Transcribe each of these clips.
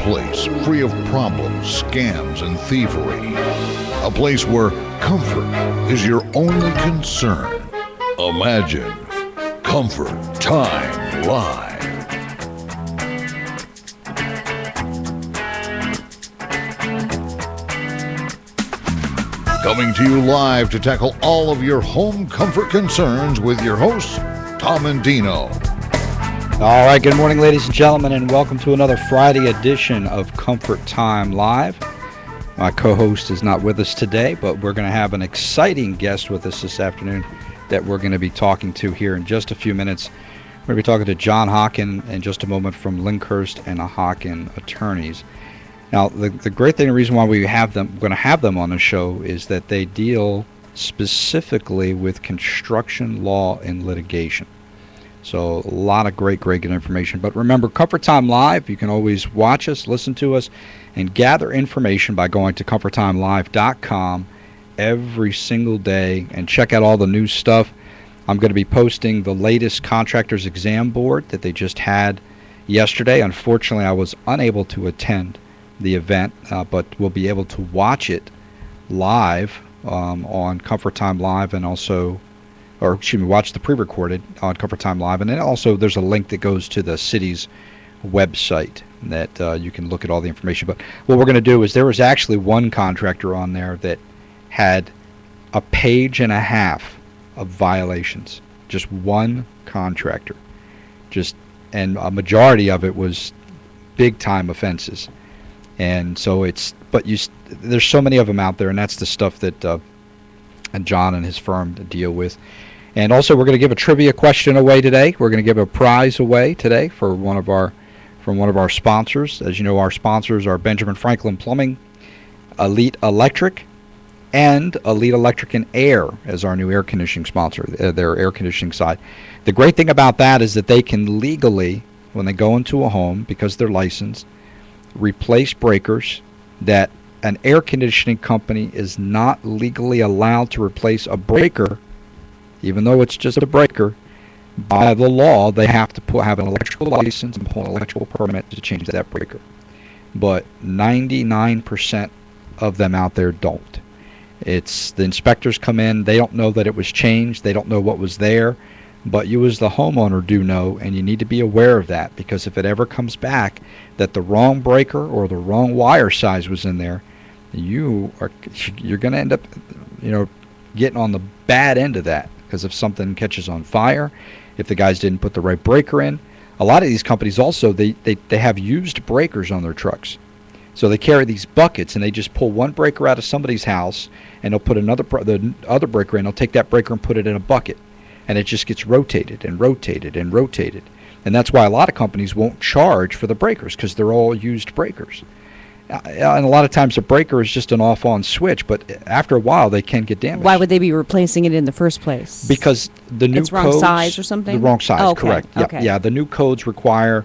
place free of problems, scams, and thievery. A place where comfort is your only concern. Imagine Comfort Time Live. Coming to you live to tackle all of your home comfort concerns with your hosts, Tom and Dino. All right, good morning, ladies and gentlemen, and welcome to another Friday edition of Comfort Time Live. My co-host is not with us today, but we're going to have an exciting guest with us this afternoon that we're going to be talking to here in just a few minutes. We're going to be talking to John Hockin in just a moment from Linkhorst and Hockin Attorneys. Now, the great thing, the reason why we're going to have them on the show is that they deal specifically with construction law and litigation. So a lot of great information. But remember, Comfort Time Live, you can always watch us, listen to us, and gather information by going to comforttimelive.com every single day and check out all the new stuff. I'm going to be posting the latest contractor's exam board that they just had yesterday. Unfortunately, I was unable to attend the event, but we'll be able to watch it live on Comfort Time Live, and also, watch the pre-recorded on Comfort Time Live, and then also there's a link that goes to the city's website that you can look at all the information. But what we're going to do is there was actually one contractor on there that had a page and a half of violations. Just one contractor, and a majority of it was big-time offenses. And so there's so many of them out there, and that's the stuff that John and his firm deal with. And also, we're going to give a trivia question away today. We're going to give a prize away today from one of our sponsors. As you know, our sponsors are Benjamin Franklin Plumbing, Elite Electric, and Elite Electric and Air as our new air conditioning sponsor, their air conditioning side. The great thing about that is that they can legally, when they go into a home, because they're licensed, replace breakers that an air conditioning company is not legally allowed to replace a breaker, even though it's just a breaker. By the law, they have to have an electrical license and pull an electrical permit to change that breaker. But 99% of them out there don't. It's the inspectors come in, they don't know that it was changed, they don't know what was there, but you as the homeowner do know, and you need to be aware of that, because if it ever comes back that the wrong breaker or the wrong wire size was in there, you're going to end up, getting on the bad end of that, because if something catches on fire, if the guys didn't put the right breaker in. A lot of these companies also, they have used breakers on their trucks. So they carry these buckets, and they just pull one breaker out of somebody's house, and they'll put the other breaker in. They'll take that breaker and put it in a bucket, and it just gets rotated and rotated and rotated. And that's why a lot of companies won't charge for the breakers, because they're all used breakers. And a lot of times the breaker is just an off-on switch, but after a while they can get damaged. Why would they be replacing it in the first place? Because the new it's wrong codes, size or something? The wrong size, okay. Correct. Okay. Yeah, the new codes require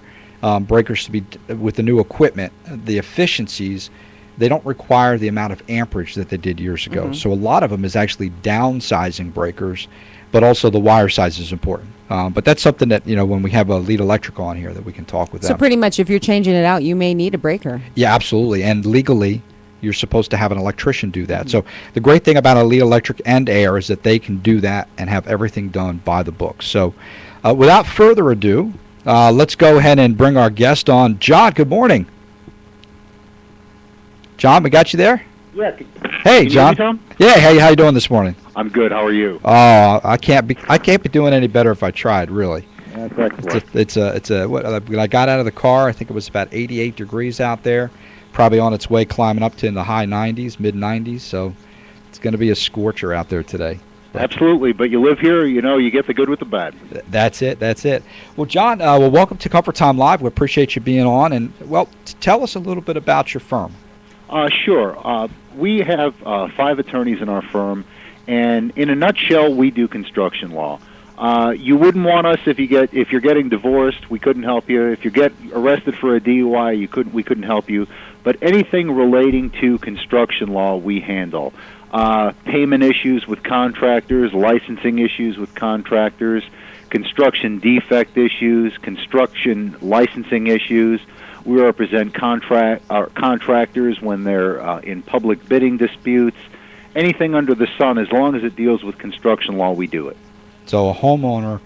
breakers to be, with the new equipment, the efficiencies, they don't require the amount of amperage that they did years ago. Mm-hmm. So a lot of them is actually downsizing breakers, but also the wire size is important. But that's something that, when we have a Lead Electric on here, that we can talk with them. So pretty much if you're changing it out, you may need a breaker. Yeah, absolutely. And legally, you're supposed to have an electrician do that. Mm-hmm. So the great thing about Elite Electric and Air is that they can do that and have everything done by the book. So without further ado, let's go ahead and bring our guest on. John, good morning. John, we got you there? Yeah. Hey, John. Tom? Yeah, how you doing this morning? I'm good. How are you? Oh, I can't be doing any better if I tried, really. That's excellent. When I got out of the car, I think it was about 88 degrees out there, probably on its way climbing up to in the high 90s, mid 90s. So it's going to be a scorcher out there today. Absolutely, but you live here, you get the good with the bad. That's it. Well, John, welcome to Comfort Time Live. We appreciate you being on, and tell us a little bit about your firm. Sure. We have 5 attorneys in our firm, and in a nutshell, we do construction law. You wouldn't want us if you're getting divorced, we couldn't help you. If you get arrested for a DUI, we couldn't help you. But anything relating to construction law, we handle. Payment issues with contractors, licensing issues with contractors, construction defect issues, construction licensing issues. We represent contractors when they're in public bidding disputes. Anything under the sun, as long as it deals with construction law, we do it. So a homeowner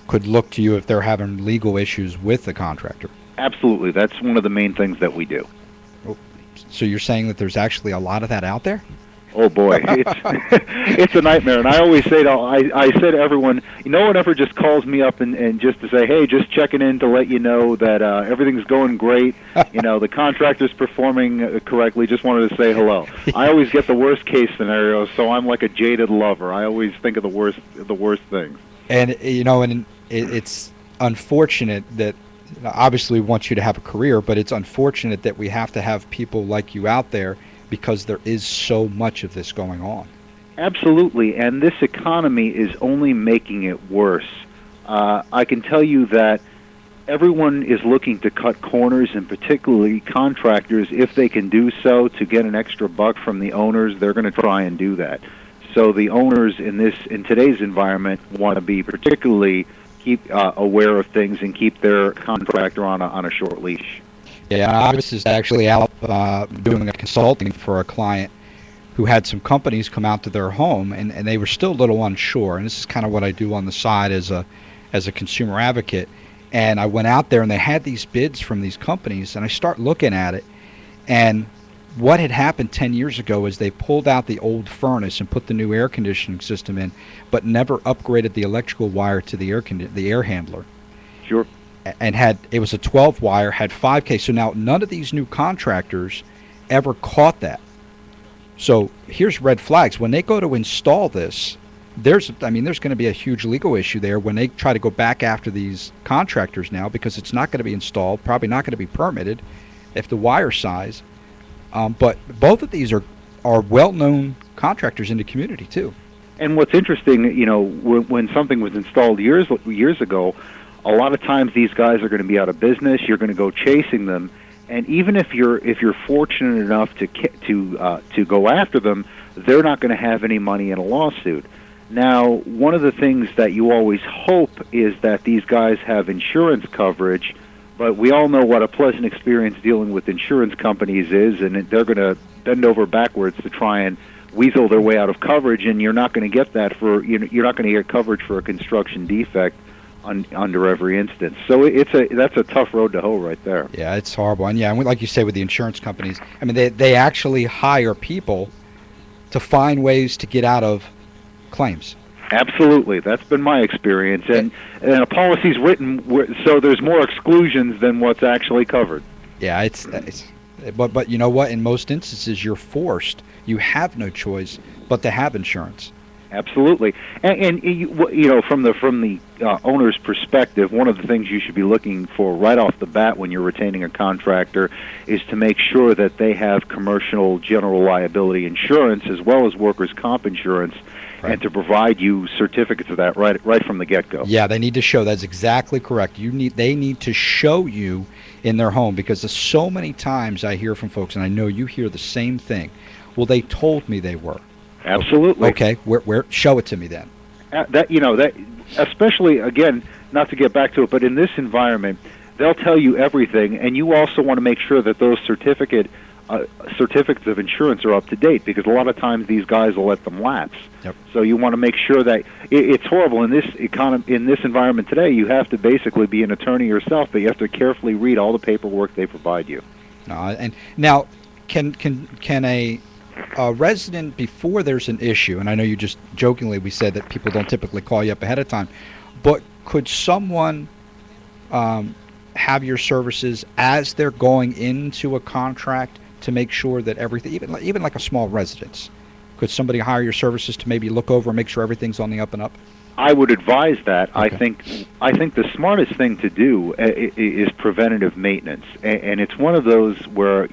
could look to you if they're having legal issues with the contractor. Absolutely. That's one of the main things that we do. So you're saying that there's actually a lot of that out there? Oh boy, it's a nightmare. And I always say I say to everyone, no one ever just calls me up and just to say, hey, just checking in to let you know that everything's going great. The contractor's performing correctly. Just wanted to say hello. I always get the worst case scenario, so I'm like a jaded lover. I always think of the worst things. And it's unfortunate that obviously we want you to have a career, but it's unfortunate that we have to have people like you out there because there is so much of this going on. Absolutely, and this economy is only making it worse. I can tell you that everyone is looking to cut corners, and particularly contractors, if they can do so to get an extra buck from the owners, they're going to try and do that. So the owners in today's environment want to be particularly keep aware of things and keep their contractor on a short leash. Yeah, I was just actually out doing a consulting for a client who had some companies come out to their home, and they were still a little unsure. And this is kind of what I do on the side as a consumer advocate. And I went out there, and they had these bids from these companies, and I start looking at it. And what had happened 10 years ago is they pulled out the old furnace and put the new air conditioning system in, but never upgraded the electrical wire to the air handler. Sure. And it was a 12 wire, had 5K. So now none of these new contractors ever caught that. So here's red flags. When they go to install this, there's going to be a huge legal issue there when they try to go back after these contractors now, because it's not going to be installed, probably not going to be permitted if the wire size. But both of these are well-known contractors in the community too. And what's interesting, when something was installed years ago, a lot of times these guys are going to be out of business. You're going to go chasing them, and even if you're fortunate enough to go after them, they're not going to have any money in a lawsuit. Now, one of the things that you always hope is that these guys have insurance coverage, but we all know what a pleasant experience dealing with insurance companies is, and they're going to bend over backwards to try and weasel their way out of coverage, and you're not going to get that you're not going to get coverage for a construction defect under every instance. So that's a tough road to hoe right there. Yeah, it's horrible. And like you say with the insurance companies, they actually hire people to find ways to get out of claims. Absolutely, that's been my experience, and a policy's written so there's more exclusions than what's actually covered. Yeah, but you know what? In most instances, you're forced. You have no choice but to have insurance. Absolutely, and from the owner's perspective, one of the things you should be looking for right off the bat when you're retaining a contractor is to make sure that they have commercial general liability insurance as well as workers' comp insurance. Right. And to provide you certificates of that right from the get-go. Yeah, they need to show. That's exactly correct. They need to show you in their home, because there's so many times I hear from folks, and I know you hear the same thing. Well, they told me they were. Absolutely. Okay, where? Show it to me then. That especially, again, not to get back to it, but in this environment, they'll tell you everything, and you also want to make sure that those certificates of insurance are up to date, because a lot of times these guys will let them lapse. Yep. So you want to make sure that it's horrible in this environment today. You have to basically be an attorney yourself, but you have to carefully read all the paperwork they provide you. And now, can a resident, before there's an issue, and I know you just jokingly we said that people don't typically call you up ahead of time, but could someone have your services as they're going into a contract to make sure that everything, even like a small residence, could somebody hire your services to maybe look over and make sure everything's on the up and up? I would advise that. Okay. I think the smartest thing to do is preventative maintenance, and it's one of those where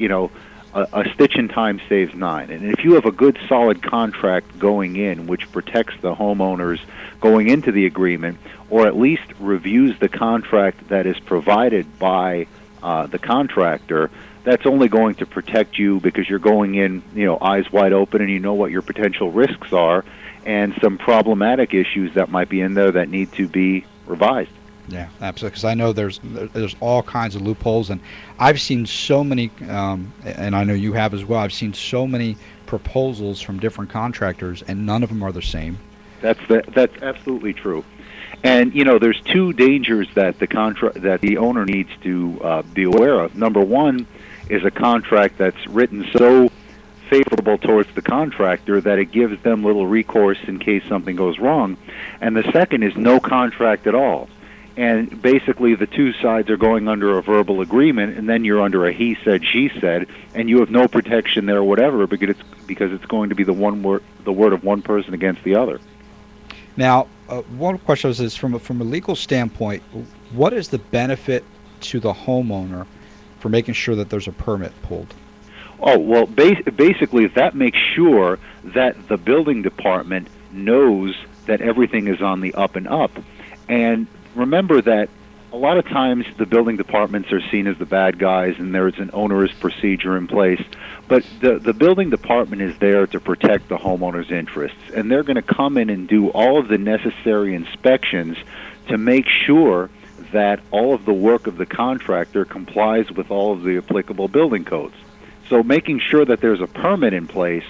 a stitch in time saves nine. And if you have a good solid contract going in, which protects the homeowners going into the agreement, or at least reviews the contract that is provided by the contractor, that's only going to protect you, because you're going in, eyes wide open, and you know what your potential risks are, and some problematic issues that might be in there that need to be revised. Yeah, absolutely. Because I know there's all kinds of loopholes, and I've seen so many, and I know you have as well. I've seen so many proposals from different contractors, and none of them are the same. That's absolutely true. And there's two dangers that the owner needs to be aware of. Number one is a contract that's written so favorable towards the contractor that it gives them little recourse in case something goes wrong. And the second is no contract at all. And basically the two sides are going under a verbal agreement, and then you're under a he said, she said, and you have no protection there whatever because it's going to be the word of one person against the other. Now, one question is from a legal standpoint, what is the benefit to the homeowner for making sure that there's a permit pulled? Oh, well, basically that makes sure that the building department knows that everything is on the up and up. And remember that a lot of times the building departments are seen as the bad guys and there's an onerous procedure in place. But the building department is there to protect the homeowner's interests. And they're going to come in and do all of the necessary inspections to make sure that all of the work of the contractor complies with all of the applicable building codes. So making sure that there's a permit in place,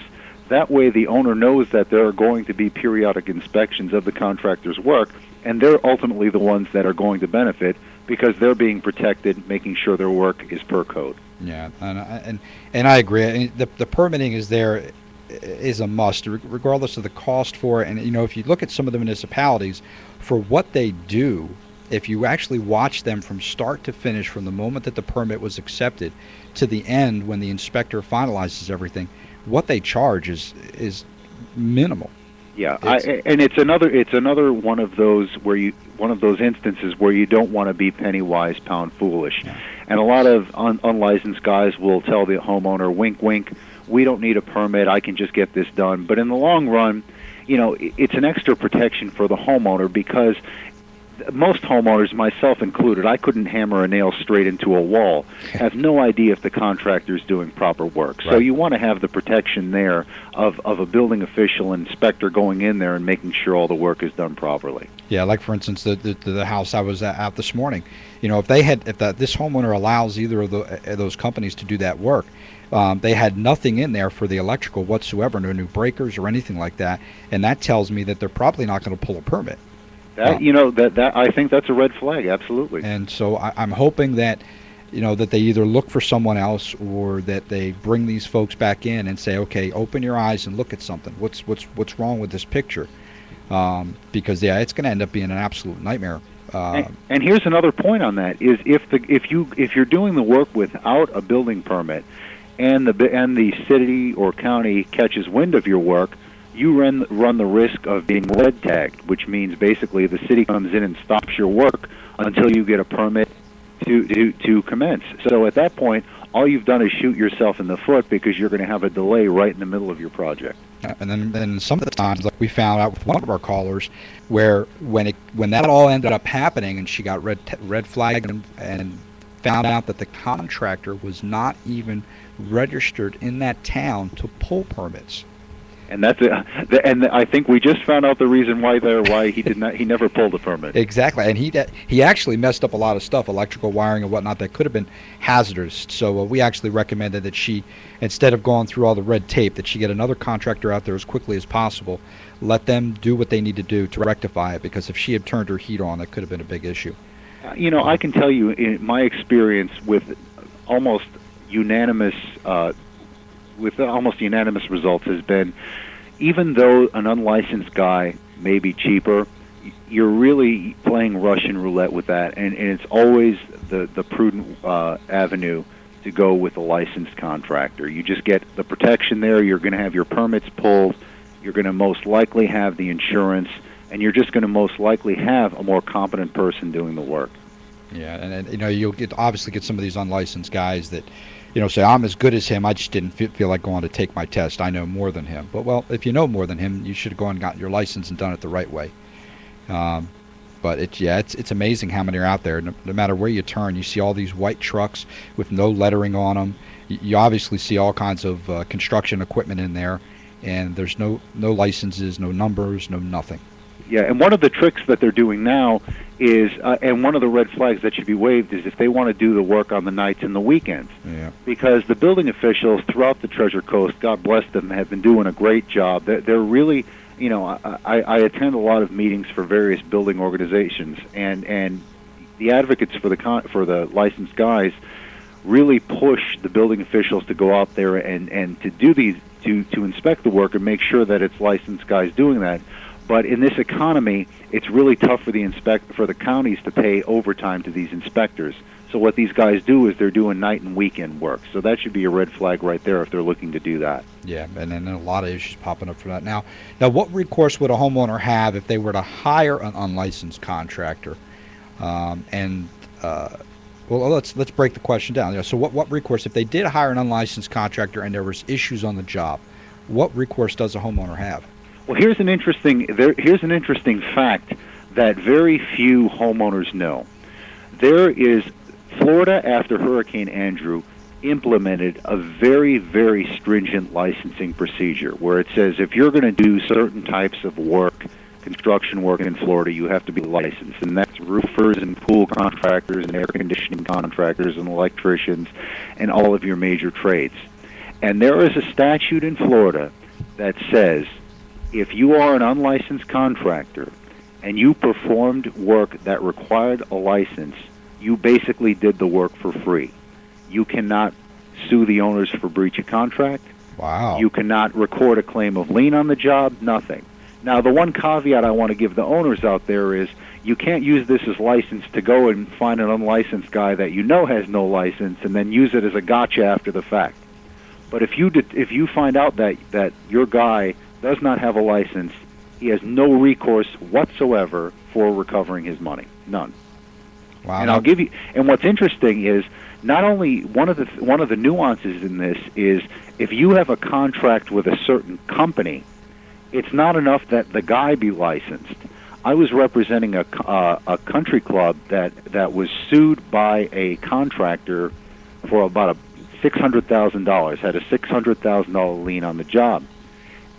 that way the owner knows that there are going to be periodic inspections of the contractor's work, and they're ultimately the ones that are going to benefit because they're being protected, making sure their work is per code. Yeah, and I agree. I mean, the permitting is a must, regardless of the cost for it. And if you look at some of the municipalities, for what they do, if you actually watch them from start to finish, from the moment that the permit was accepted to the end when the inspector finalizes everything, what they charge is minimal. Yeah, and it's another one of those instances where you don't want to be penny wise, pound foolish. Yeah. And a lot of unlicensed guys will tell the homeowner, wink, wink, we don't need a permit, I can just get this done. But in the long run, it's an extra protection for the homeowner because most homeowners, myself included, I couldn't hammer a nail straight into a wall. Have no idea if the contractor's doing proper work. So Right. you want to have the protection there of a building official inspector going in there and making sure all the work is done properly. Yeah, like for instance, the house I was at this morning. If this homeowner allows either of those companies to do that work, they had nothing in there for the electrical whatsoever, no new breakers or anything like that, and that tells me that they're probably not going to pull a permit. That I think that's a red flag, absolutely. And so I'm hoping that that they either look for someone else or that they bring these folks back in and say, okay, open your eyes and look at something. What's wrong with this picture? Because it's going to end up being an absolute nightmare. And here's another point on that: is if you're doing the work without a building permit, and the city or county catches wind of your work, you run the risk of being red tagged, which means basically the city comes in and stops your work until you get a permit to commence. So at that point, all you've done is shoot yourself in the foot because you're going to have a delay right in the middle of your project. And then some of the times, like we found out with one of our callers, where when that all ended up happening and she got red flagged and found out that the contractor was not even registered in that town to pull permits. And and I think we just found out the reason why he never pulled a permit. Exactly, and he actually messed up a lot of stuff, electrical wiring and whatnot, that could have been hazardous. So we actually recommended that she, instead of going through all the red tape, that she get another contractor out there as quickly as possible, let them do what they need to do to rectify it, because if she had turned her heat on, that could have been a big issue. I can tell you, in my experience with almost unanimous results, has been, even though an unlicensed guy may be cheaper, you're really playing Russian roulette with that, and it's always the prudent avenue to go with a licensed contractor. You just get the protection there. You're going to have your permits pulled. You're going to most likely have the insurance, and you're just going to most likely have a more competent person doing the work. Yeah, and you'll obviously get some of these unlicensed guys that say, I'm as good as him, I just didn't feel like going to take my test, I know more than him. But, well, if you know more than him, you should have gone and gotten your license and done it the right way. But it's amazing how many are out there. No matter where you turn, you see all these white trucks with no lettering on them. You obviously see all kinds of construction equipment in there, and there's no licenses, no numbers, no nothing. Yeah, and one of the tricks that they're doing now is, and one of the red flags that should be waved is if they want to do the work on the nights and the weekends. Yeah. Because the building officials throughout the Treasure Coast, God bless them, have been doing a great job. They're really, you know, I attend a lot of meetings for various building organizations, and the advocates for the licensed guys really push the building officials to go out there and to do these to inspect the work and make sure that it's licensed guys doing that. But in this economy, it's really tough for the counties to pay overtime to these inspectors. So what these guys do is they're doing night and weekend work. So that should be a red flag right there if they're looking to do that. Yeah, and then a lot of issues popping up for that. Now, what recourse would a homeowner have if they were to hire an unlicensed contractor? Well, let's break the question down. You know, so what recourse, if they did hire an unlicensed contractor and there was issues on the job, what recourse does a homeowner have? Well, here's an interesting fact that very few homeowners know. Florida, after Hurricane Andrew, implemented a very, very stringent licensing procedure where it says if you're going to do certain types of work, construction work in Florida, you have to be licensed, and that's roofers and pool contractors and air conditioning contractors and electricians and all of your major trades. And there is a statute in Florida that says if you are an unlicensed contractor and you performed work that required a license, you basically did the work for free. You cannot sue the owners for breach of contract. Wow. You cannot record a claim of lien on the job, nothing. Now, the one caveat I want to give the owners out there is you can't use this as license to go and find an unlicensed guy that you know has no license and then use it as a gotcha after the fact. But if you find out that your guy does not have a license, he has no recourse whatsoever for recovering his money. None. Wow. And I'll give you. And what's interesting is not only one of the nuances in this is if you have a contract with a certain company, it's not enough that the guy be licensed. I was representing a country club that was sued by a contractor for about $600,000. Had a $600,000 lien on the job.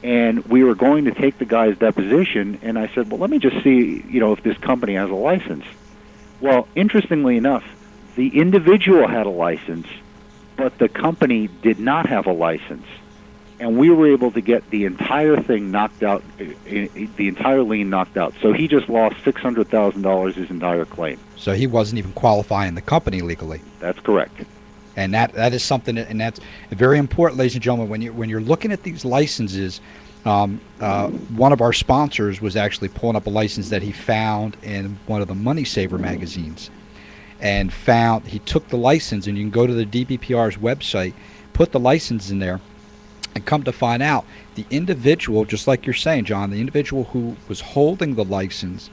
And we were going to take the guy's deposition, and I said, well, let me just see, if this company has a license. Well, interestingly enough, the individual had a license, but the company did not have a license. And we were able to get the entire thing knocked out, the entire lien knocked out. So he just lost $600,000, his entire claim. So he wasn't even qualifying the company legally. That's correct. And that is something, and that's very important, ladies and gentlemen. When you're looking at these licenses, one of our sponsors was actually pulling up a license that he found in one of the Money Saver magazines, and he took the license, and you can go to the DBPR's website, put the license in there, and come to find out the individual, just like you're saying, John, the individual who was holding the license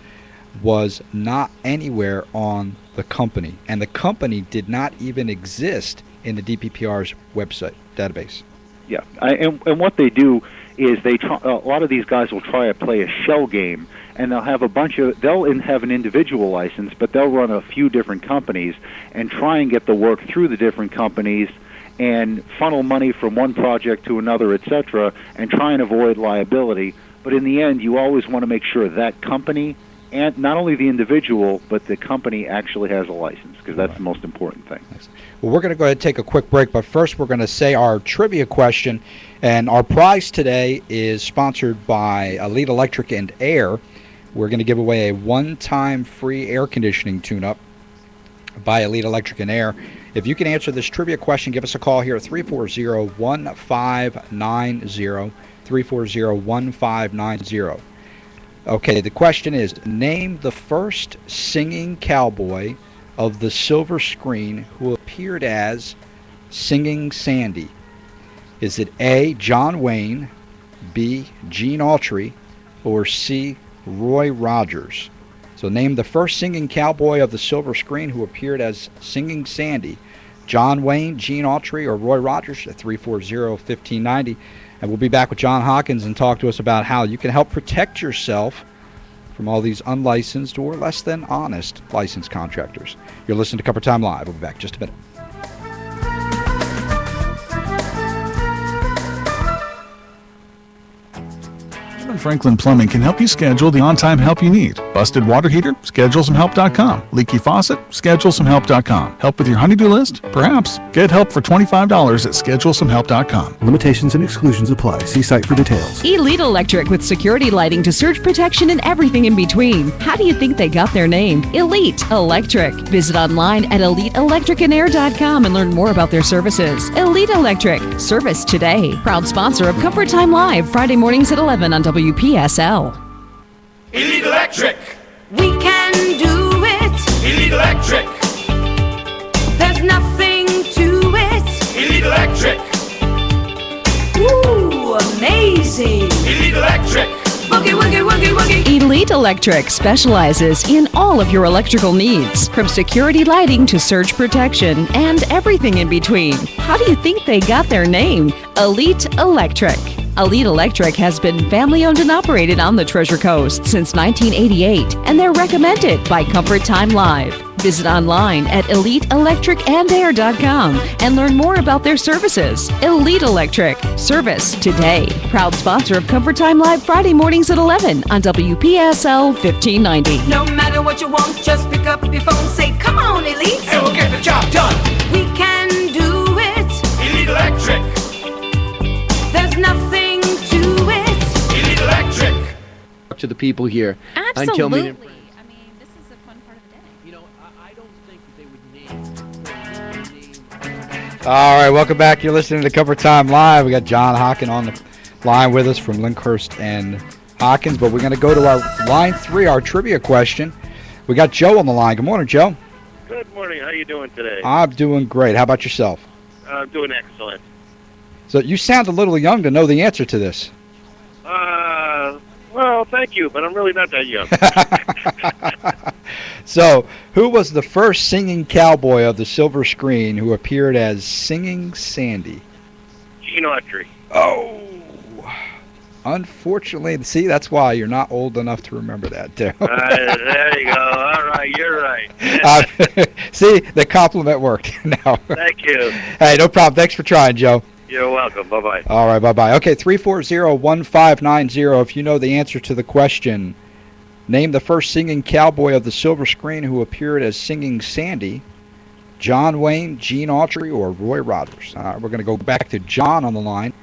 was not anywhere on the company, and the company did not even exist in the DPPR's website database. Yeah, and what they do is a lot of these guys will try to play a shell game, and they'll have have an individual license, but they'll run a few different companies and try and get the work through the different companies and funnel money from one project to another, etc., and try and avoid liability. But in the end, you always want to make sure that company, and not only the individual, but the company actually has a license, because that's the most important thing. Well, we're going to go ahead and take a quick break, but first we're going to say our trivia question, and our prize today is sponsored by Elite Electric and Air. We're going to give away a one-time free air conditioning tune-up by Elite Electric and Air. If you can answer this trivia question, give us a call here at 340-1590, 340-1590. Okay, the question is, name the first singing cowboy of the silver screen who appeared as Singing Sandy. Is it A, John Wayne, B, Gene Autry, or C, Roy Rogers? So name the first singing cowboy of the silver screen who appeared as Singing Sandy. John Wayne, Gene Autry, or Roy Rogers at 340-1590. And we'll be back with John Hawkins and talk to us about how you can help protect yourself from all these unlicensed or less than honest licensed contractors. You're listening to Cover Time Live. We'll be back in just a minute. Franklin Plumbing can help you schedule the on-time help you need. Busted water heater? ScheduleSomeHelp.com. Leaky faucet? ScheduleSomeHelp.com. Help with your honey-do list? Perhaps. Get help for $25 at ScheduleSomeHelp.com. Limitations and exclusions apply. See site for details. Elite Electric with security lighting to surge protection and everything in between. How do you think they got their name? Elite Electric. Visit online at EliteElectricandAir.com and learn more about their services. Elite Electric. Service today. Proud sponsor of Comfort Time Live, Friday mornings at 11 on WPSL. Elite Electric. We can do it. Elite Electric. There's nothing to it. Elite Electric. Ooh, amazing. Elite Electric. Boogie, woogie, woogie, woogie. Elite Electric specializes in all of your electrical needs, from security lighting to surge protection and everything in between. How do you think they got their name? Elite Electric. Elite Electric has been family-owned and operated on the Treasure Coast since 1988, and they're recommended by Comfort Time Live. Visit online at EliteElectricandAir.com and learn more about their services. Elite Electric. Service today. Proud sponsor of Comfort Time Live, Friday mornings at 11 on WPSL 1590. No matter what you want, just pick up your phone, say, come on, Elite. And we'll get the job done. We can do it. Elite Electric. There's nothing to it. Elite Electric. To the people here. Absolutely. I mean, this is the fun part of the day. You know, I don't think that they would name. All right, welcome back. You're listening to Comfort Time Live. We got John Hockin on the line with us from Linkhorst and Hawkins, but we're going to go to our line 3, our trivia question. We got Joe on the line. Good morning, Joe. Good morning. How you doing today? I'm doing great. How about yourself? I'm doing excellent. So you sound a little young to know the answer to this. Well, thank you, but I'm really not that young. So, who was the first singing cowboy of the silver screen who appeared as Singing Sandy? Gene Autry. Oh, unfortunately, see, that's why you're not old enough to remember that, too. There you go. All right, you're right. See, the compliment worked. No. Thank you. Hey, no problem. Thanks for trying, Joe. You're welcome. Bye-bye. All right, bye-bye. Okay, 340-1590. If you know the answer to the question, name the first singing cowboy of the silver screen who appeared as Singing Sandy. John Wayne, Gene Autry, or Roy Rogers. We're going to go back to John on the line.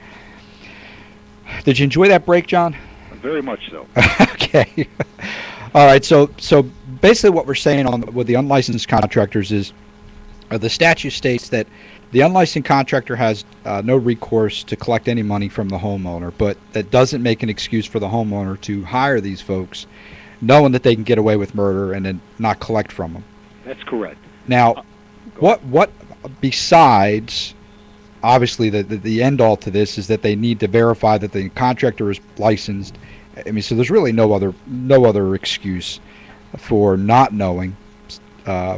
Did you enjoy that break, John? Very much so. Okay. All right, so basically what we're saying with the unlicensed contractors is the statute states that the unlicensed contractor has no recourse to collect any money from the homeowner, but that doesn't make an excuse for the homeowner to hire these folks, knowing that they can get away with murder and then not collect from them. That's correct. Now, what besides, obviously, the end all to this is that they need to verify that the contractor is licensed. I mean, so there's really no other excuse for not knowing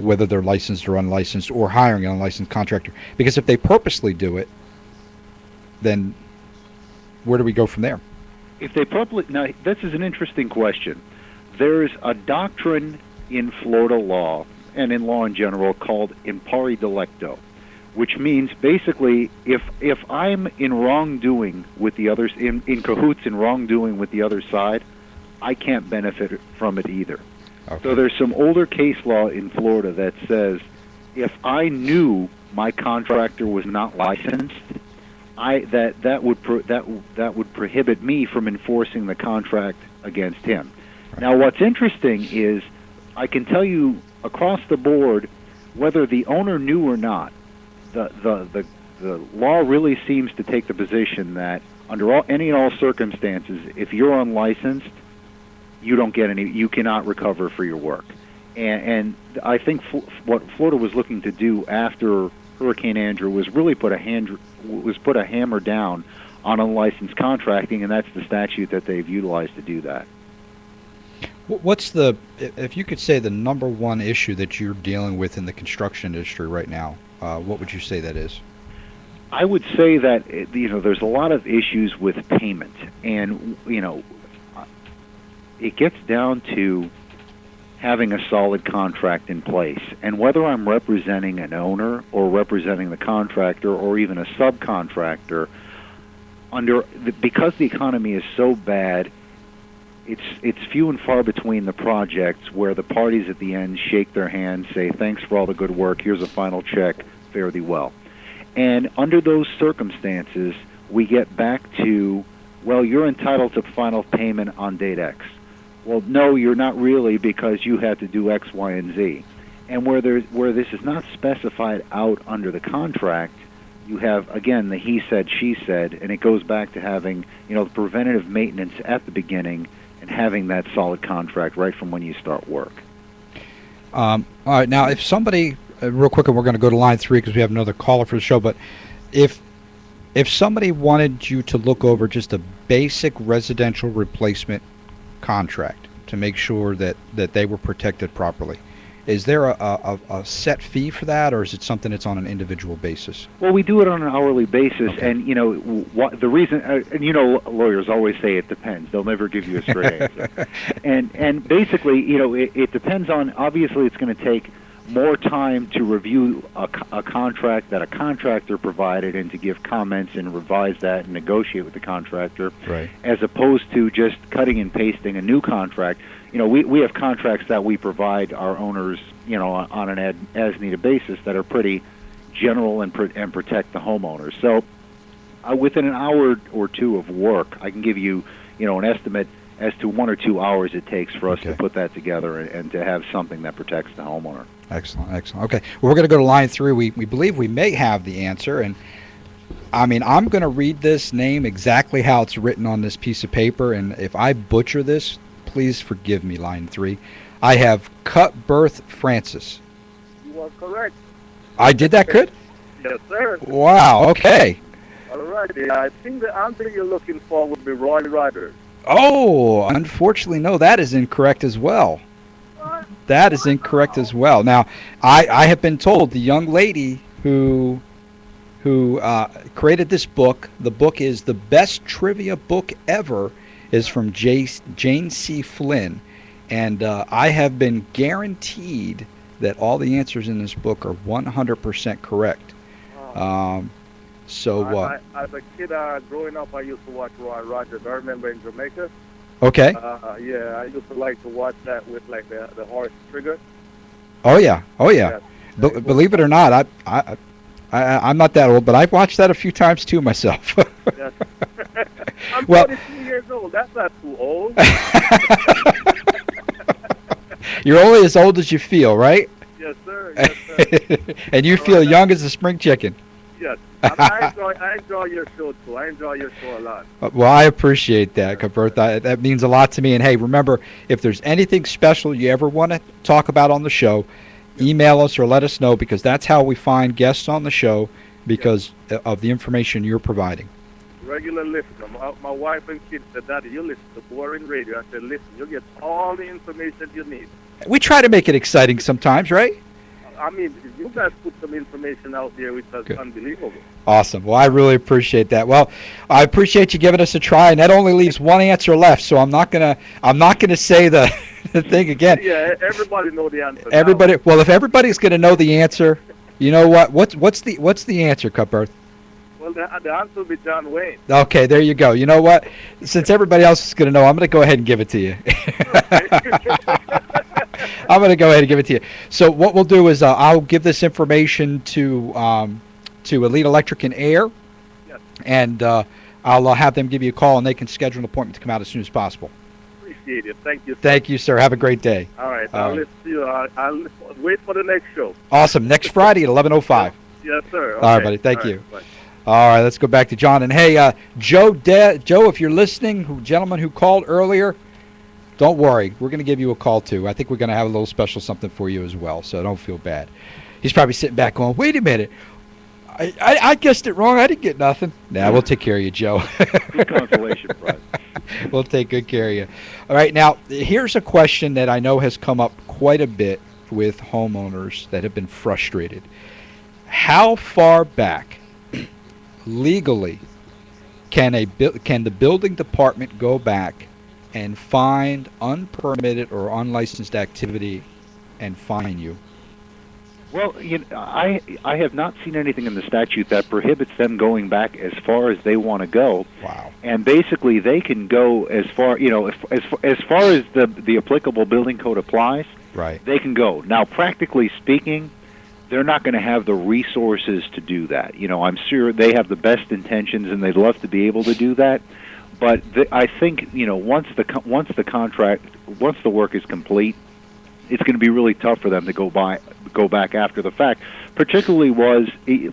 whether they're licensed or unlicensed, or hiring an unlicensed contractor. Because if they purposely do it, then where do we go from there? If they now, this is an interesting question. There's a doctrine in Florida law and in law in general called impari delicto, which means basically if I'm in wrongdoing with the others, in cahoots in wrongdoing with the other side, I can't benefit from it either. Okay. So there's some older case law in Florida that says if I knew my contractor was not licensed, that would prohibit me from enforcing the contract against him. Right. Now, what's interesting is I can tell you across the board, whether the owner knew or not, the law really seems to take the position that under any and all circumstances, if you're unlicensed, you don't get any. You cannot recover for your work, and I think what Florida was looking to do after Hurricane Andrew was really put a hammer down on unlicensed contracting, and that's the statute that they've utilized to do that. What's if you could say the number one issue that you're dealing with in the construction industry right now, what would you say that is? I would say that there's a lot of issues with payment, and it gets down to having a solid contract in place. And whether I'm representing an owner or representing the contractor or even a subcontractor, because the economy is so bad, it's few and far between the projects where the parties at the end shake their hands, say thanks for all the good work, here's a final check, fare thee well. And under those circumstances, we get back to, well, you're entitled to final payment on date X. Well, no, you're not really, because you had to do X, Y, and Z. And where this is not specified out under the contract, you have, again, the he said, she said, and it goes back to having, the preventative maintenance at the beginning and having that solid contract right from when you start work. All right, now if somebody, real quick, and we're going to go to line 3 because we have another caller for the show, but if somebody wanted you to look over just a basic residential replacement contract to make sure that they were protected properly, is there a set fee for that, or is it something that's on an individual basis? Well, we do it on an hourly basis, Okay. and the reason, and lawyers always say it depends. They'll never give you a straight answer. And basically, it depends on. Obviously, it's going to take more time to review a contract that a contractor provided and to give comments and revise that and negotiate with the contractor, Right. as opposed to just cutting and pasting a new contract. We have contracts that we provide our owners, on an as-needed basis that are pretty general and protect the homeowners. So within an hour or two of work, I can give you, an estimate as to 1 or 2 hours it takes for us to put that together and to have something that protects the homeowner. Excellent. Okay, well, we're going to go to line 3. We believe we may have the answer, and I'm going to read this name exactly how it's written on this piece of paper, and if I butcher this, please forgive me, line 3. I have Cutbirth Francis. You are correct. I did that good? Yes, sir. Wow, okay. All right. I think the answer you're looking for would be Roy Ryder. Oh, unfortunately, no, that is incorrect as well. That is incorrect as well. Now, I have been told the young lady who created this book, the book is the best trivia book ever, is from Jane C. Flynn. And I have been guaranteed that all the answers in this book are 100% correct. As a kid growing up, I used to watch Roy Rogers. I remember in Jamaica. Okay. Yeah, I used to like to watch that with like the horse trigger. Oh yeah. Believe it or not, I'm not that old, but I've watched that a few times too myself. Yes. I'm Well- 42 years old. That's not too old. You're only as old as you feel, right? Yes, sir. Yes, sir. And you feel young as a spring chicken. Yes. I enjoy your show too. I enjoy your show a lot. Well, I appreciate that, Bertha. That means a lot to me. And hey, remember, if there's anything special you ever want to talk about on the show, email us or let us know, because that's how we find guests on the show, because of the information you're providing. Regular listener. My wife and kids said, Daddy, you listen to boring radio. I said, listen, you'll get all the information you need. We try to make it exciting sometimes, right? I mean, you guys put some information out there which is unbelievable. Awesome. Well, I really appreciate that. Well, I appreciate you giving us a try, and that only leaves one answer left. So I'm not gonna say the thing again. Yeah, everybody know the answer. Everybody. Now. Well, if everybody's gonna know the answer, you know what? What's the answer, Cutbirth? Well, the answer will be John Wayne. Okay, there you go. You know what? Since everybody else is gonna know, I'm gonna go ahead and give it to you. I'm going to go ahead and give it to you. So what we'll do is I'll give this information to Elite Electric and Air, yes. And I'll have them give you a call, and they can schedule an appointment to come out as soon as possible. Appreciate it. Thank you, sir. Thank you, sir. Have a great day. All right. I'll listen to you. I'll wait for the next show. Awesome. Next Friday at 11:05. Yes, sir. Okay. All right, buddy. Thank you. Bye. All right, let's go back to John. And hey, Joe, if you're listening, gentleman who called earlier, don't worry. We're going to give you a call, too. I think we're going to have a little special something for you as well, so don't feel bad. He's probably sitting back going, wait a minute. I guessed it wrong. I didn't get nothing. Nah, we'll take care of you, Joe. Good consolation prize. We'll take good care of you. All right, now, here's a question that I know has come up quite a bit with homeowners that have been frustrated. How far back, legally, can the building department go back and find unpermitted or unlicensed activity and fine you? Well, I have not seen anything in the statute that prohibits them going back as far as they want to go. Wow. And basically, they can go as far, as far as the applicable building code applies. Right. They can go. Now, practically speaking, they're not going to have the resources to do that. I'm sure they have the best intentions and they'd love to be able to do that. But I think, once the work is complete, it's going to be really tough for them to go back after the fact. Particularly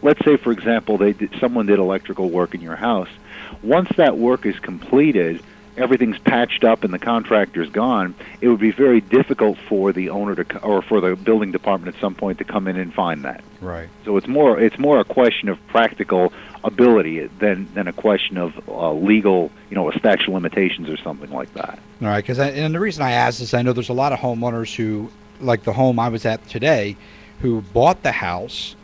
let's say, for example, someone did electrical work in your house. Once that work is completed, everything's patched up and the contractor's gone, it would be very difficult for the owner or for the building department at some point to come in and find that. Right. So it's more a question of practical ability than a question of legal, a statute of limitations or something like that. All right, and the reason I ask is I know there's a lot of homeowners who, like the home I was at today, who bought the house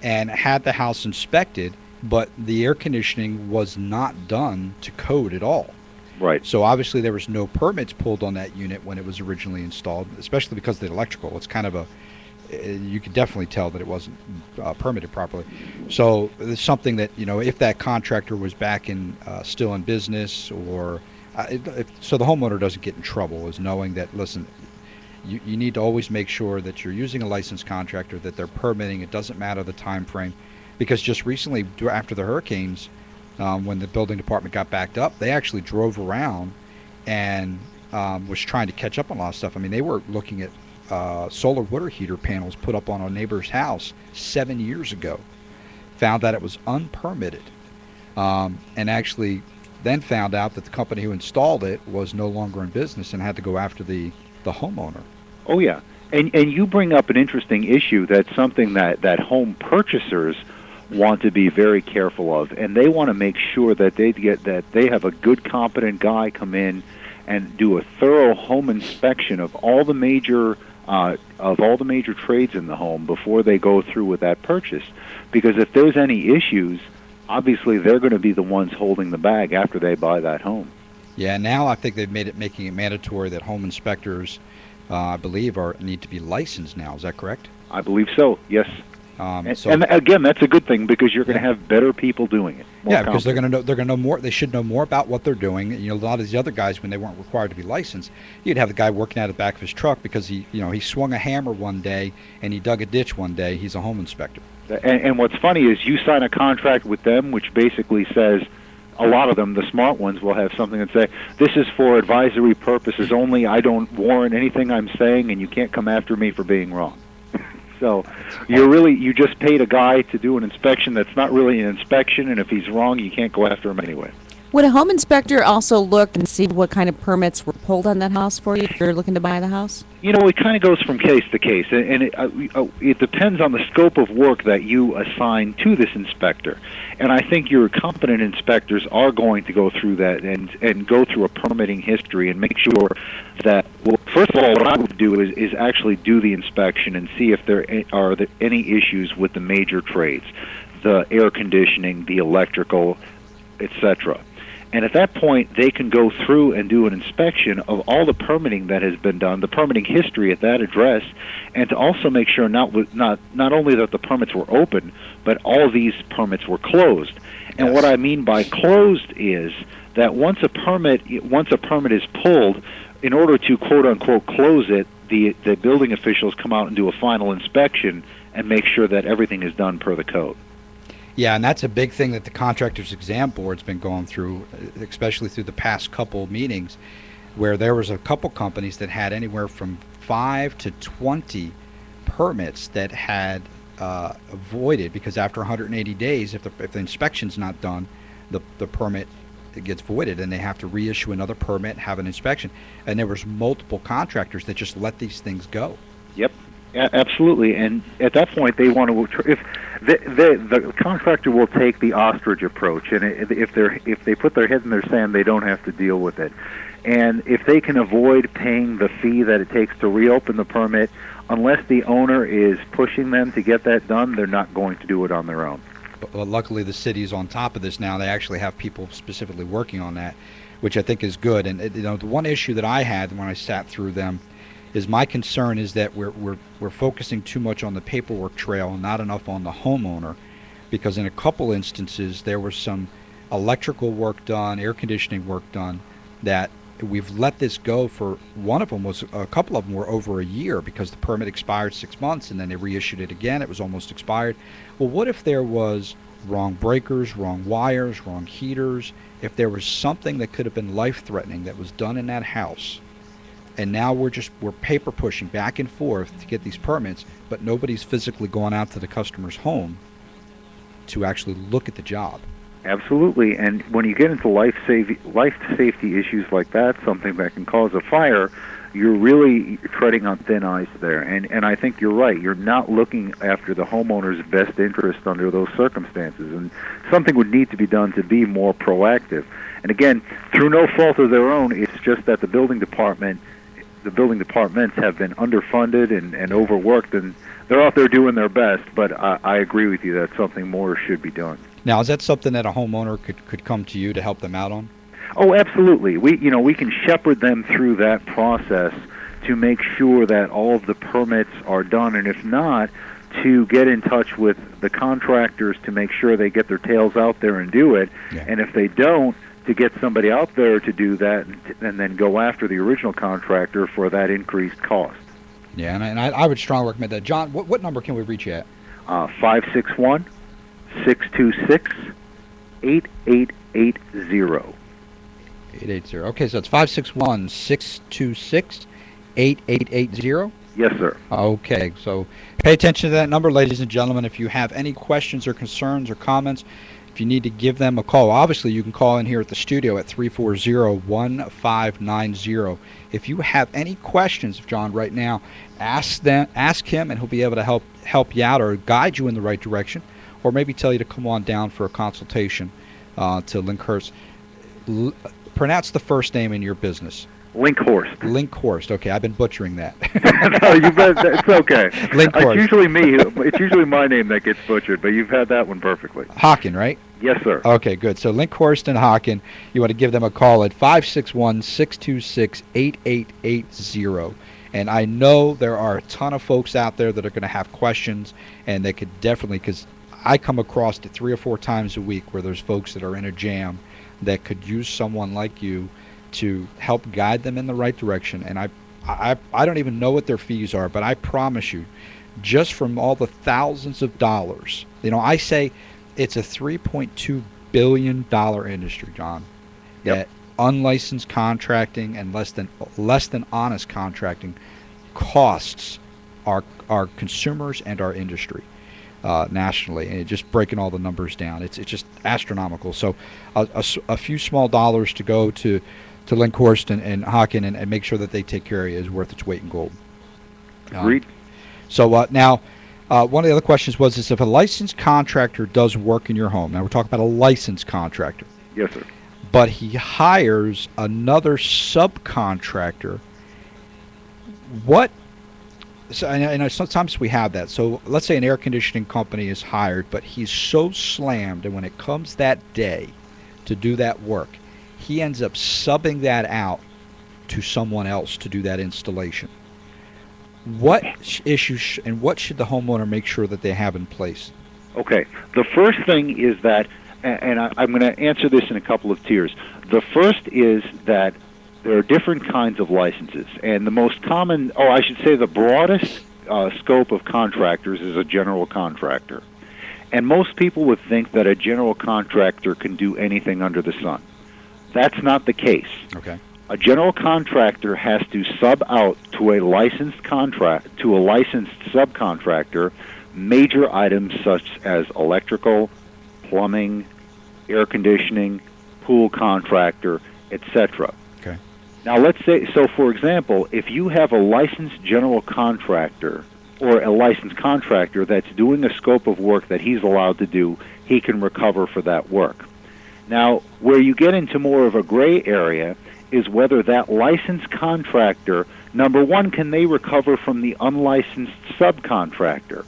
and had the house inspected, but the air conditioning was not done to code at all. Right. So obviously there was no permits pulled on that unit when it was originally installed, especially because of the electrical. It's kind of you could definitely tell that it wasn't permitted properly. So it's something that, if that contractor was back still in business or so the homeowner doesn't get in trouble, is knowing that, listen, you need to always make sure that you're using a licensed contractor, that they're permitting. It doesn't matter the time frame, because just recently after the hurricanes, when the building department got backed up, they actually drove around and was trying to catch up on a lot of stuff. I mean, they were looking at solar water heater panels put up on a neighbor's house 7 years ago, found that it was unpermitted, and actually then found out that the company who installed it was no longer in business and had to go after the homeowner. Oh, yeah. And you bring up an interesting issue. That's something that home purchasers want to be very careful of, and they want to make sure that they have a good, competent guy come in and do a thorough home inspection of all the major trades in the home before they go through with that purchase. Because if there's any issues, obviously they're going to be the ones holding the bag after they buy that home. Yeah, now I think they've making it mandatory that home inspectors, I believe, need to be licensed now. Is that correct? I believe so. Yes. And again, that's a good thing, because you're going to have better people doing it. Yeah, because they're going to know more. They should know more about what they're doing. A lot of these other guys, when they weren't required to be licensed, you'd have the guy working out of the back of his truck because he swung a hammer one day and he dug a ditch one day. He's a home inspector. And what's funny is you sign a contract with them, which basically says, a lot of them, the smart ones, will have something that say, this is for advisory purposes only. I don't warrant anything I'm saying, and you can't come after me for being wrong. So you just paid a guy to do an inspection that's not really an inspection, and if he's wrong, you can't go after him anyway. Would a home inspector also look and see what kind of permits were pulled on that house for you if you're looking to buy the house? It kind of goes from case to case, and it depends on the scope of work that you assign to this inspector. And I think your competent inspectors are going to go through that and go through a permitting history and make sure that, well, first of all, what I would do is actually do the inspection and see if there are any issues with the major trades, the air conditioning, the electrical, etc. And at that point, they can go through and do an inspection of all the permitting that has been done, the permitting history at that address, and to also make sure not only that the permits were open, but all of these permits were closed. And what I mean by closed is that once a permit is pulled, in order to quote unquote close it, the building officials come out and do a final inspection and make sure that everything is done per the code. Yeah, and that's a big thing that the Contractors Exam Board's been going through, especially through the past couple meetings, where there was a couple companies that had anywhere from 5 to 20 permits that had voided, because after 180 days, if the inspection's not done, the permit gets voided, and they have to reissue another permit, have an inspection. And there was multiple contractors that just let these things go. Yep. Yeah, absolutely, and at that point, they want to. If the contractor will take the ostrich approach, and if they put their head in their sand, they don't have to deal with it. And if they can avoid paying the fee that it takes to reopen the permit, unless the owner is pushing them to get that done, they're not going to do it on their own. But luckily, the city's on top of this now. They actually have people specifically working on that, which I think is good. And the one issue that I had when I sat through them is my concern is that we're focusing too much on the paperwork trail and not enough on the homeowner, because in a couple instances there was some electrical work done, air conditioning work done, that we've let this go for. One of them was, a couple of them were over a year because the permit expired 6 months and then they reissued it again. It was almost expired. Well, what if there was wrong breakers, wrong wires, wrong heaters, if there was something that could have been life-threatening that was done in that house, and now we're paper pushing back and forth to get these permits, but nobody's physically going out to the customer's home to actually look at the job. Absolutely, and when you get into life safety issues like that, something that can cause a fire, you're really treading on thin ice there. And I think you're right. You're not looking after the homeowner's best interest under those circumstances, and something would need to be done to be more proactive. And again, through no fault of their own, it's just that the building departments have been underfunded and overworked, and they're out there doing their best. But I agree with you that something more should be done. Now, is that something that a homeowner could come to you to help them out on? Oh, absolutely. We can shepherd them through that process to make sure that all of the permits are done, and if not, to get in touch with the contractors to make sure they get their tails out there and do it. Yeah. And if they don't, to get somebody out there to do that, and then go after the original contractor for that increased cost. Yeah, and I would strongly recommend that. John, what number can we reach you at? 561-626-8880. 880. Okay, so it's 561-626-8880? Yes, sir. Okay, so pay attention to that number, ladies and gentlemen. If you have any questions or concerns or comments, if you need to give them a call, obviously you can call in here at the studio at 340-1590. If you have any questions of John right now, ask him, and he'll be able to help you out or guide you in the right direction, or maybe tell you to come on down for a consultation to Linkhorst. Pronounce the first name in your business. Linkhorst. Linkhorst. Okay, I've been butchering that. No, it's okay. Linkhorst. It's usually my name that gets butchered, but you've had that one perfectly. Hockin, right? Yes, sir. Okay, good. So Linkhorst and Hockin, you want to give them a call at 561-626-8880. And I know there are a ton of folks out there that are going to have questions, and they could definitely, because I come across it 3 or 4 times a week where there's folks that are in a jam that could use someone like you to help guide them in the right direction. And I don't even know what their fees are, but I promise you, just from all the thousands of dollars, I say it's a $3.2 billion industry, John, that unlicensed contracting and less than honest contracting costs our consumers and our industry nationally, and just breaking all the numbers down, it's just astronomical. So a few small dollars to go to Linkhorst and Hockin and make sure that they take care of you is worth its weight in gold. Agreed. So now, one of the other questions was if a licensed contractor does work in your home. Now we're talking about a licensed contractor. Yes, sir. But he hires another subcontractor. So I know sometimes we have that. So let's say an air conditioning company is hired, but he's so slammed, and when it comes that day to do that work, he ends up subbing that out to someone else to do that installation. What issues and what should the homeowner make sure that they have in place? Okay. The first thing is that, and I'm going to answer this in a couple of tiers. The first is that there are different kinds of licenses, and the most common, the broadest scope of contractors is a general contractor. And most people would think that a general contractor can do anything under the sun. That's not the case. Okay. A general contractor has to sub out to a licensed subcontractor major items such as electrical, plumbing, air conditioning, pool contractor, etc. Okay. Now let's say, so for example, if you have a licensed general contractor or a licensed contractor that's doing a scope of work that he's allowed to do, he can recover for that work. Now, where you get into more of a gray area is whether that licensed contractor, number one, can they recover from the unlicensed subcontractor?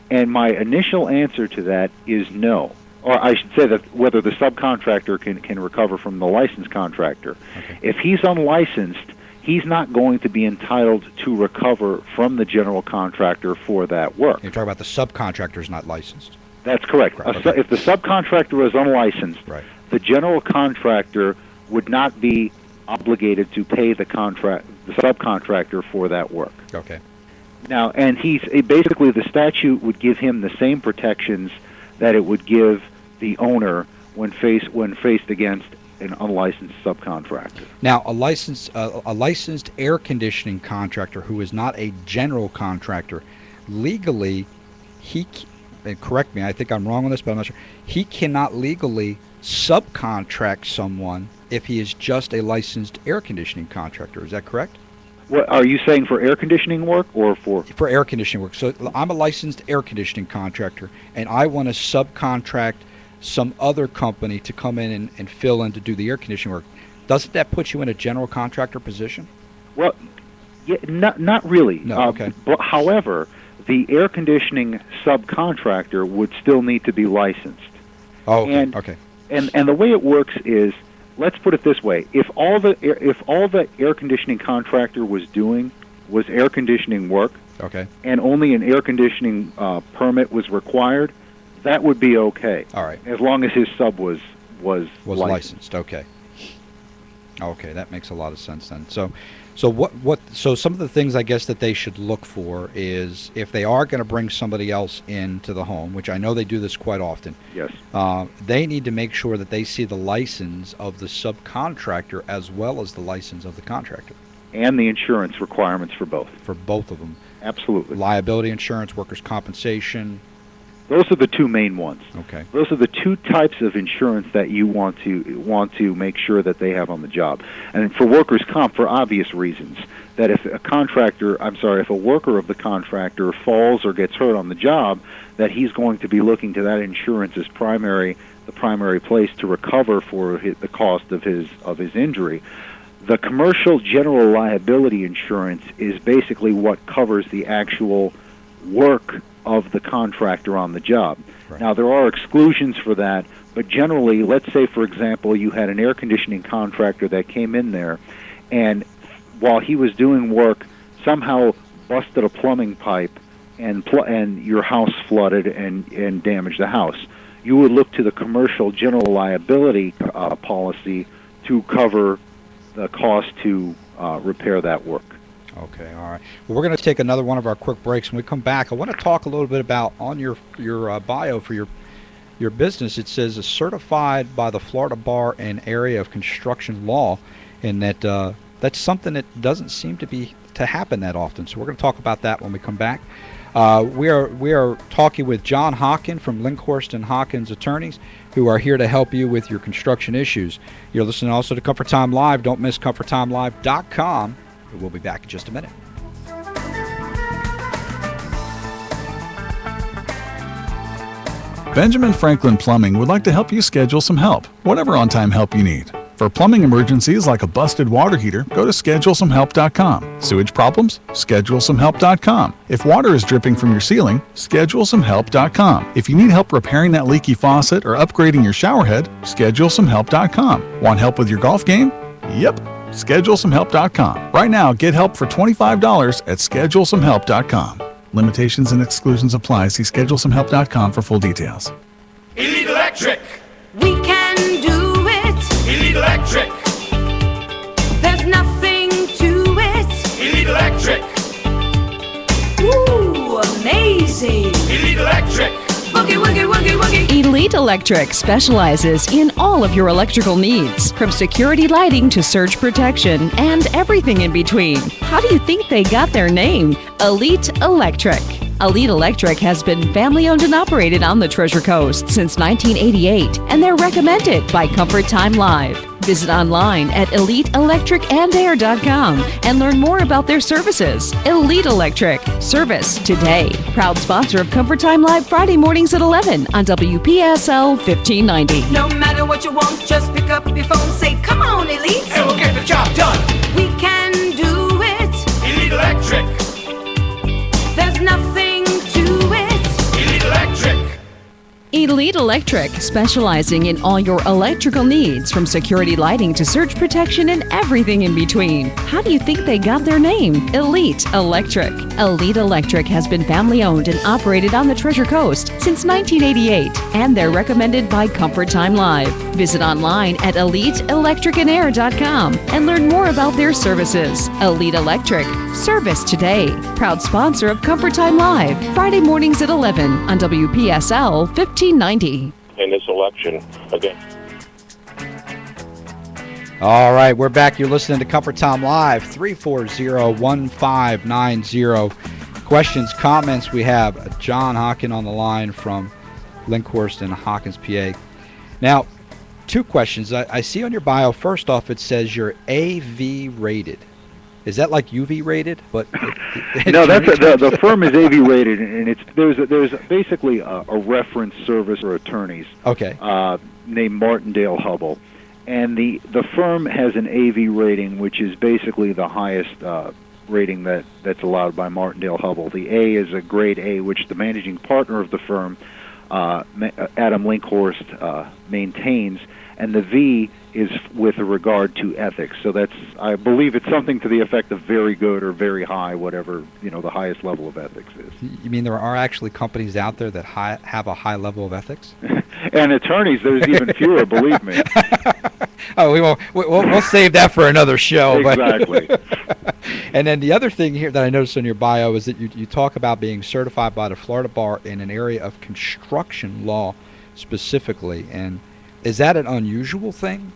And my initial answer to that is no. Or I should say that whether the subcontractor can recover from the licensed contractor. Okay. If he's unlicensed, he's not going to be entitled to recover from the general contractor for that work. You're talking about the subcontractor's not licensed. That's correct. Okay. If the subcontractor is unlicensed, Right. the general contractor would not be obligated to pay the subcontractor for that work. Okay. Now, and basically the statute would give him the same protections that it would give the owner when faced against an unlicensed subcontractor. Now, a licensed air conditioning contractor who is not a general contractor, legally, and correct me, I think I'm wrong on this, but I'm not sure, he cannot legally subcontract someone if he is just a licensed air conditioning contractor. Is that correct? What are you saying, for air conditioning work or for air conditioning work? So I'm a licensed air conditioning contractor, and I want to subcontract some other company to come in and fill in to do the air conditioning work. Doesn't that put you in a general contractor position? Well, yeah, not really. No, okay. But however, the air conditioning subcontractor would still need to be licensed. Oh, okay. And the way it works is, let's put it this way: if all the air conditioning contractor was doing was air conditioning work, okay, and only an air conditioning permit was required, that would be okay. All right. As long as his sub was licensed. Okay. Okay, that makes a lot of sense then. So some of the things I guess that they should look for is, if they are going to bring somebody else into the home, which I know they do this quite often. Yes. They need to make sure that they see the license of the subcontractor as well as the license of the contractor. And the insurance requirements for both. For both of them. Absolutely. Liability insurance, workers' compensation. Those are the two main ones. Okay. Those are the two types of insurance that you want to make sure that they have on the job. And for workers' comp, for obvious reasons, that if a worker of the contractor falls or gets hurt on the job, that he's going to be looking to that insurance as the primary place to recover for the cost of his injury. The commercial general liability insurance is basically what covers the actual work of the contractor on the job. Right. Now, there are exclusions for that, but generally, let's say, for example, you had an air conditioning contractor that came in there, and while he was doing work, somehow busted a plumbing pipe, and your house flooded and damaged the house. You would look to the commercial general liability policy to cover the cost to repair that work. Okay, all right. Well, we're going to take another one of our quick breaks. When we come back, I want to talk a little bit about, on your bio for your business, it says is certified by the Florida Bar and Area of Construction Law, and that's something that doesn't seem to happen that often. So we're going to talk about that when we come back. We are talking with John Hockin from Linkhorst and Hockin's Attorneys, who are here to help you with your construction issues. You're listening also to Comfort Time Live. Don't miss ComfortTimeLive.com. We'll be back in just a minute. Benjamin Franklin Plumbing would like to help you schedule some help, whatever on-time help you need. For plumbing emergencies like a busted water heater, go to ScheduleSomeHelp.com. Sewage problems? ScheduleSomeHelp.com. If water is dripping from your ceiling, ScheduleSomeHelp.com. If you need help repairing that leaky faucet or upgrading your shower head, ScheduleSomeHelp.com. Want help with your golf game? Yep. ScheduleSomeHelp.com. Right now, get help for $25 at ScheduleSomeHelp.com. Limitations and exclusions apply. See ScheduleSomeHelp.com for full details. Elite Electric. We can do it. Elite Electric. There's nothing to it. Elite Electric. Ooh, amazing. Elite Electric. Woogie, woogie, woogie, woogie. Elite Electric specializes in all of your electrical needs, from security lighting to surge protection and everything in between. How do you think they got their name? Elite Electric. Elite Electric has been family owned and operated on the Treasure Coast since 1988, and they're recommended by Comfort Time Live. Visit online at EliteElectricAndAir.com and learn more about their services. Elite Electric. Service today. Proud sponsor of Comfort Time Live Friday mornings at 11 on WPSL 1590. No matter what you want, just pick up your phone, say, come on, Elite. And we'll get the job done. We can do it. Elite Electric. There's nothing to it. Elite Electric. Elite Electric, specializing in all your electrical needs, from security lighting to surge protection and everything in between. How do you think they got their name? Elite Electric. Elite Electric has been family owned and operated on the Treasure Coast since 1988, and they're recommended by Comfort Time Live. Visit online at EliteElectricAndAir.com and learn more about their services. Elite Electric. Service today. Proud sponsor of Comfort Time Live. Friday mornings at 11 on WPSL 1590. In this election again. All right, we're back. You're listening to Comfort Time Live, 340-1590. Questions, comments. We have John Hockin on the line from Linkhorst in Hawkins, PA. Now, two questions. I see on your bio, first off, it says you're AV rated. Is that like UV rated? But no, that's the firm is AV rated, and there's basically a reference service for attorneys. Okay. Named Martindale Hubble, and the firm has an AV rating, which is basically the highest rating that's allowed by Martindale Hubble. The A is a grade A, which the managing partner of the firm, Adam Linkhorst, maintains, and the V is with regard to ethics. So that's, I believe it's something to the effect of very good or very high, whatever the highest level of ethics is. You mean there are actually companies out there that have a high level of ethics? And attorneys, there's even fewer, believe me. Oh, we'll save that for another show. Exactly. And then the other thing here that I noticed in your bio is that you talk about being certified by the Florida Bar in an area of construction law specifically. And is that an unusual thing?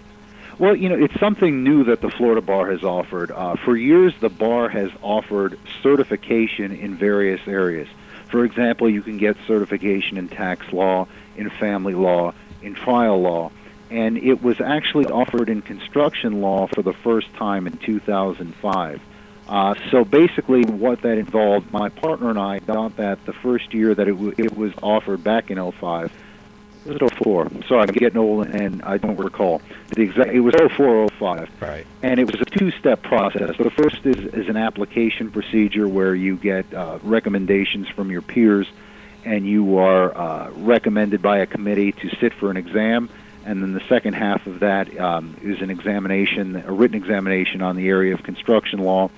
Well, it's something new that the Florida Bar has offered. For years, the Bar has offered certification in various areas. For example, you can get certification in tax law, in family law, in trial law, and it was actually offered in construction law for the first time in 2005. So basically what that involved, my partner and I got that the first year that it was offered back in '05. Was it '04? Sorry, I'm getting old and I don't recall. It was '04 or '05. Right. And it was a two-step process. The first is an application procedure where you get recommendations from your peers, and you are recommended by a committee to sit for an exam. And then the second half of that is an examination, a written examination on the area of construction law.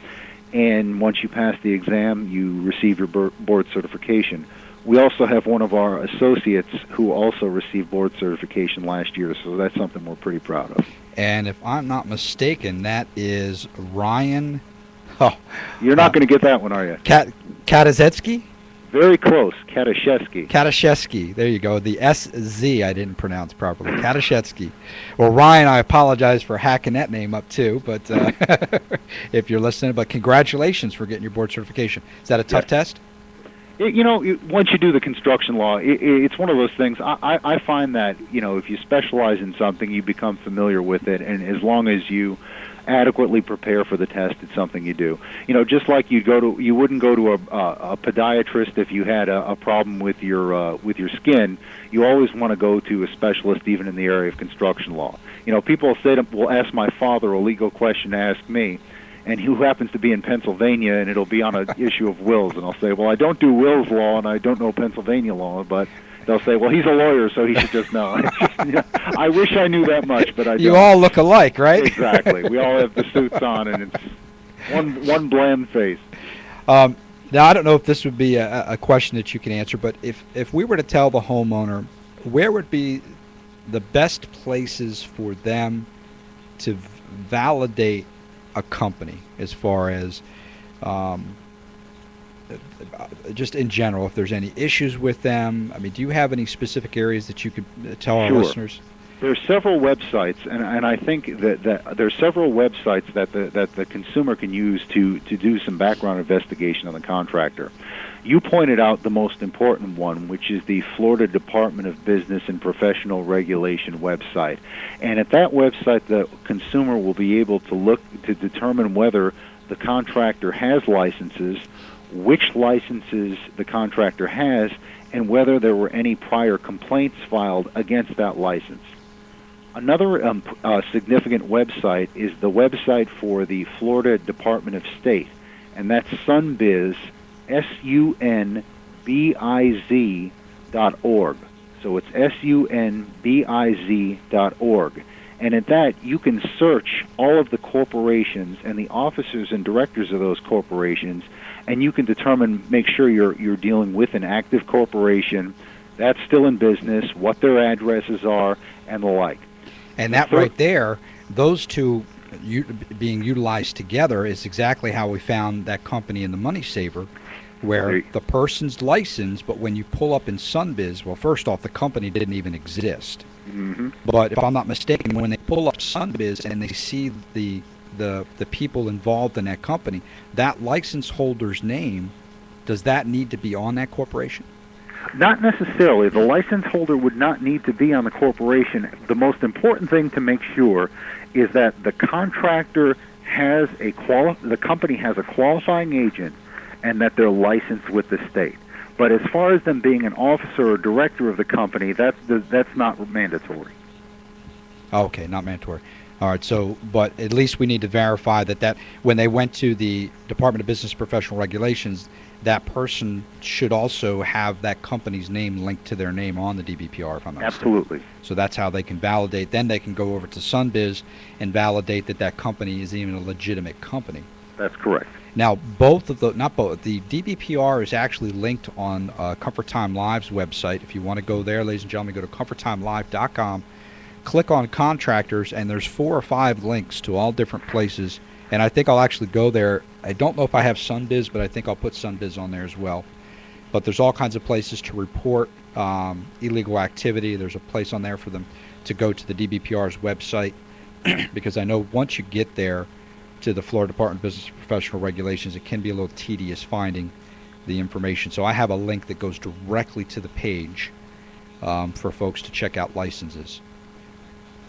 And once you pass the exam, you receive your board certification. We also have one of our associates who also received board certification last year, so that's something we're pretty proud of. And if I'm not mistaken, that is Ryan. Oh, you're not going to get that one, are you? Kataszewski? Very close. Kataszewski. Kataszewski. There you go. The SZ I didn't pronounce properly. Kataszewski. Well, Ryan, I apologize for hacking that name up too, but if you're listening, but congratulations for getting your board certification. Is that a tough test? Once you do the construction law, it's one of those things. I find that, if you specialize in something, you become familiar with it, and as long as you adequately prepare for the test, it's something you do. Just like you wouldn't go to a podiatrist if you had a problem with your skin. You always want to go to a specialist, even in the area of construction law. People will ask my father a legal question to ask me, and who happens to be in Pennsylvania, and it'll be on an issue of wills. And I'll say, well, I don't do wills law, and I don't know Pennsylvania law, but they'll say, well, he's a lawyer, so he should just know. I wish I knew that much, but I don't. You all look alike, right? Exactly. We all have the suits on, and it's one bland face. Now, I don't know if this would be a question that you can answer, but if we were to tell the homeowner, where would be the best places for them to validate a company as far as just in general, if there's any issues with them? I mean, do you have any specific areas that you could tell our listeners? There are several websites, and I think that there are several websites that the consumer can use to do some background investigation on the contractor. You pointed out the most important one, which is the Florida Department of Business and Professional Regulation website. And at that website, the consumer will be able to look to determine whether the contractor has licenses, which licenses the contractor has, and whether there were any prior complaints filed against that license. Another significant website is the website for the Florida Department of State, and that's sunbiz, sunbiz.org. So it's sunbiz.org. And at that, you can search all of the corporations and the officers and directors of those corporations, and you can determine, make sure you're dealing with an active corporation that's still in business, what their addresses are, and the like. And that right there, those two being utilized together is exactly how we found that company in the Money Saver, where the person's licensed, but when you pull up in Sunbiz, well, first off, the company didn't even exist. Mm-hmm. But if I'm not mistaken, when they pull up Sunbiz and they see the people involved in that company, that license holder's name, does that need to be on that corporation? Not necessarily. The license holder would not need to be on the corporation. The most important thing to make sure is that the contractor has the company has a qualifying agent, and that they're licensed with the state. But as far as them being an officer or director of the company, that's not mandatory. Okay, not mandatory. All right, so, but at least we need to verify that when they went to the Department of Business Professional Regulations, that person should also have that company's name linked to their name on the DBPR, if I'm not Absolutely. mistaken. So that's how they can validate. Then they can go over to Sunbiz and validate that company is even a legitimate company. That's correct. Now, the DBPR is actually linked on Comfort Time Live's website. If you want to go there, ladies and gentlemen, go to comforttimelive.com, click on contractors, and there's 4 or 5 links to all different places. And I think I'll actually go there. I don't know if I have Sunbiz, but I think I'll put Sunbiz on there as well. But there's all kinds of places to report illegal activity. There's a place on there for them to go to the DBPR's website, because I know once you get there to the Florida Department of Business and Professional Regulations, it can be a little tedious finding the information. So I have a link that goes directly to the page for folks to check out licenses,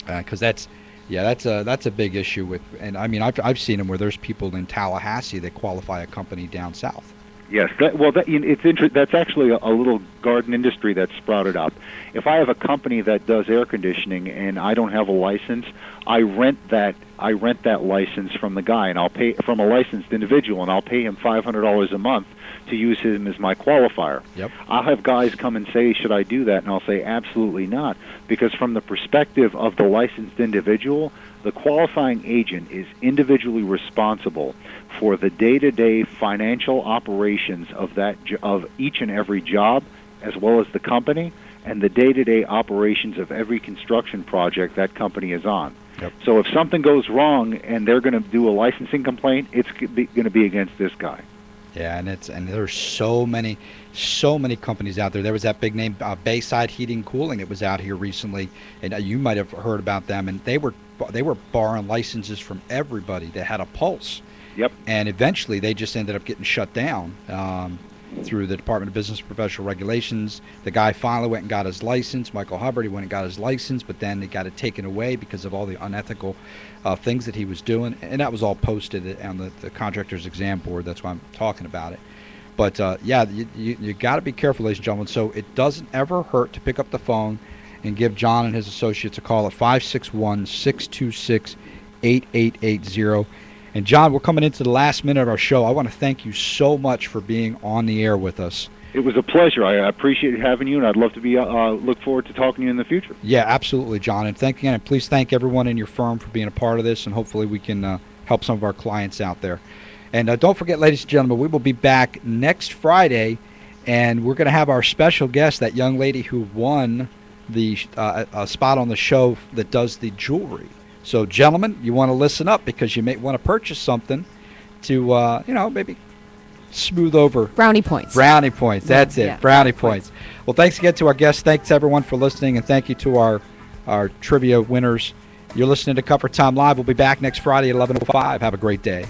because that's a big issue with. And I mean, I've seen them where there's people in Tallahassee that qualify a company down south. Yes, that's actually a little garden industry that's sprouted up. If I have a company that does air conditioning and I don't have a license, I rent that license from the guy, and I'll pay from a licensed individual, and I'll pay him $500 a month to use him as my qualifier. Yep. I'll have guys come and say, should I do that? And I'll say, absolutely not, because from the perspective of the licensed individual, the qualifying agent is individually responsible for the day-to-day financial operations of each and every job, as well as the company, and the day-to-day operations of every construction project that company is on. Yep. So if something goes wrong and they're going to do a licensing complaint, it's going to be against this guy. Yeah, and there's so many companies out there. There was that big name Bayside Heating and Cooling that was out here recently, and you might have heard about them. And they were borrowing licenses from everybody that had a pulse. Yep. And eventually they just ended up getting shut down through the Department of Business and Professional Regulations. The guy finally went and got his license. Michael Hubbard, he went and got his license, but then they got it taken away because of all the unethical things that he was doing. And that was all posted on the contractor's exam board. That's why I'm talking about it. But you got to be careful, ladies and gentlemen. So it doesn't ever hurt to pick up the phone and give John and his associates a call at 561-626-8880. And John, we're coming into the last minute of our show. I want to thank you so much for being on the air with us. It was a pleasure. I appreciate having you, and I'd love to be look forward to talking to you in the future. Yeah, absolutely, John. And thank you, and please thank everyone in your firm for being a part of this, and hopefully we can help some of our clients out there. And don't forget, ladies and gentlemen, we will be back next Friday, and we're going to have our special guest, that young lady who won the spot on the show that does the jewelry. So, gentlemen, you want to listen up, because you may want to purchase something to, maybe smooth over. Brownie points. Brownie points. That's it. Yeah. Brownie points. Well, thanks again to our guests. Thanks, everyone, for listening, and thank you to our trivia winners. You're listening to Comfort Time Live. We'll be back next Friday at 11:05. Have a great day.